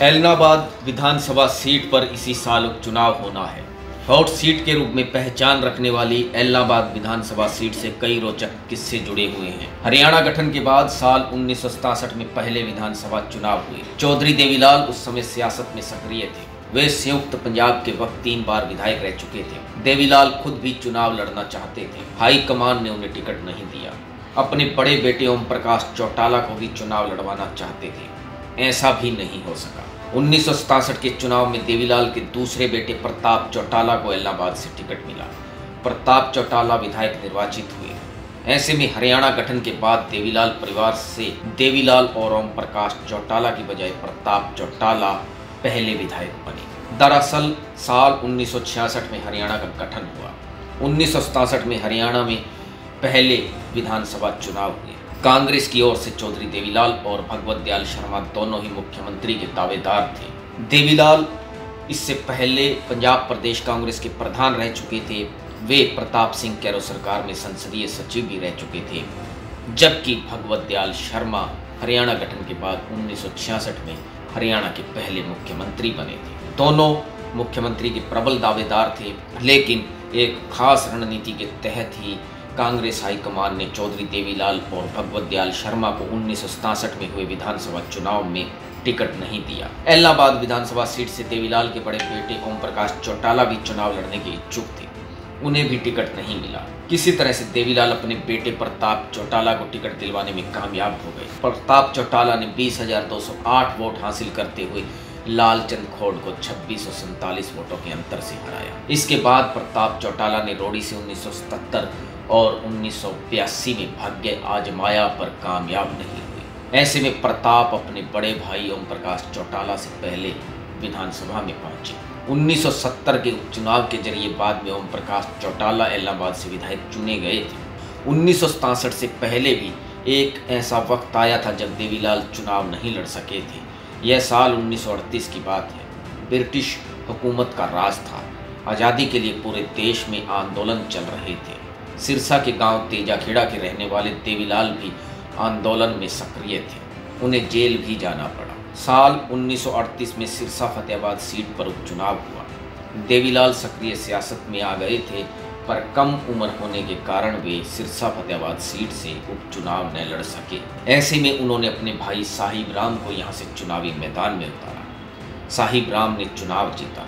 ऐलनाबाद विधानसभा seat पर इसी साल उपचुनाव होना है। हॉट सीट के रूप में पहचान रखने वाली ऐलनाबाद विधानसभा सीट से कई रोचक किस्से जुड़े हुए हैं। हरियाणा गठन के बाद साल 1967 में पहले विधानसभा चुनाव हुए। चौधरी देवीलाल उस समय सियासत में सक्रिय थे। वे संयुक्त पंजाब के वक्त 3 बार विधायक रह चुके थे। देवीलाल खुद भी चुनाव लड़ना चाहते थे। हाईकमान ने उन्हें टिकट नहीं दिया। अपने बड़े बेटे ओम प्रकाश चौटाला को भी चुनाव लड़वाना चाहते थे, ऐसा भी नहीं हो सका। 1967 के चुनाव में देवीलाल के दूसरे बेटे प्रताप चौटाला को ऐलनाबाद से टिकट मिला। प्रताप चौटाला विधायक निर्वाचित हुए। ऐसे में हरियाणा गठन के बाद देवीलाल परिवार से देवीलाल और ओम प्रकाश चौटाला की बजाय प्रताप चौटाला पहले विधायक बने। दरअसल साल 1966 में हरियाणा का गठन हुआ। 1967 में हरियाणा में पहले विधानसभा चुनाव हुए। कांग्रेस की ओर से चौधरी देवीलाल और भगवत दयाल शर्मा दोनों ही मुख्यमंत्री के दावेदार थे। देवीलाल इससे पहले पंजाब प्रदेश कांग्रेस के प्रधान रह चुके थे। वे प्रताप सिंह कैरो सरकार में संसदीय सचिव भी रह चुके थे, जबकि भगवत दयाल शर्मा हरियाणा गठन के बाद 1966 में हरियाणा के पहले मुख्यमंत्री बने थे। दोनों मुख्यमंत्री के प्रबल दावेदार थे, लेकिन एक खास रणनीति के तहत ही कांग्रेस हाईकमान ने चौधरी देवीलाल और भगवत दयाल शर्मा को 1967 में हुए विधानसभा चुनाव में टिकट नहीं दिया। ऐलनाबाद विधानसभा सीट से देवीलाल के बड़े बेटे ओम प्रकाश चौटाला भी चुनाव लड़ने के इच्छुक थे। उन्हें भी टिकट नहीं मिला। किसी तरह से देवीलाल अपने बेटे प्रताप चौटाला को टिकट दिलवाने में कामयाब हो गए। प्रताप चौटाला ने 20,208 वोट हासिल करते हुए लालचंद खोड़ को 2647 वोटों के अंतर से हराया। इसके बाद प्रताप चौटाला ने रोड़ी से 1977 और 1982 में भाग्य आजमाया, पर कामयाब नहीं हुए। ऐसे में प्रताप अपने बड़े भाई ओम प्रकाश चौटाला से पहले विधानसभा में पहुंचे। 1970 के उपचुनाव के जरिए बाद में ओम प्रकाश चौटाला ऐलनाबाद से विधायक चुने गए थे। 1967 से पहले भी एक ऐसा वक्त आया था जब देवीलाल चुनाव नहीं लड़ सके थे। यह साल 1938 की बात है। ब्रिटिश हुकूमत का राज था। आज़ादी के लिए पूरे देश में आंदोलन चल रहे थे। सिरसा के गांव तेजाखेड़ा के रहने वाले देवीलाल भी आंदोलन में सक्रिय थे। उन्हें जेल भी जाना पड़ा। साल 1938 में सिरसा फतेहाबाद सीट पर उपचुनाव हुआ। देवीलाल सक्रिय सियासत में आ गए थे, पर कम उम्र होने के कारण वे सिरसा फतेहाबाद सीट से उपचुनाव न लड़ सके। ऐसे में उन्होंने अपने भाई साहिब राम को यहाँ से चुनावी मैदान में उतारा। साहिब राम ने चुनाव जीता।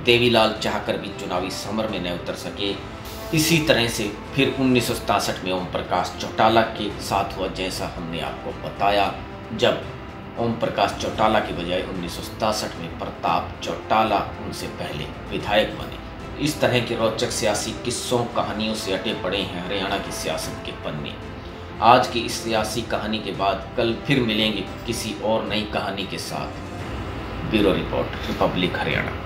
देवीलाल चाहकर भी चुनावी समर में न उतर सके। इसी तरह से फिर 1967 में ओम प्रकाश चौटाला के साथ हुआ, जैसा हमने आपको बताया, जब ओम प्रकाश चौटाला की बजाय 1967 में प्रताप चौटाला उनसे पहले विधायक बने। इस तरह के रोचक सियासी किस्सों कहानियों से अटे पड़े हैं हरियाणा की सियासत के पन्ने। आज की इस सियासी कहानी के बाद कल फिर मिलेंगे किसी और नई कहानी के साथ। Bureau report, Republic Haryana.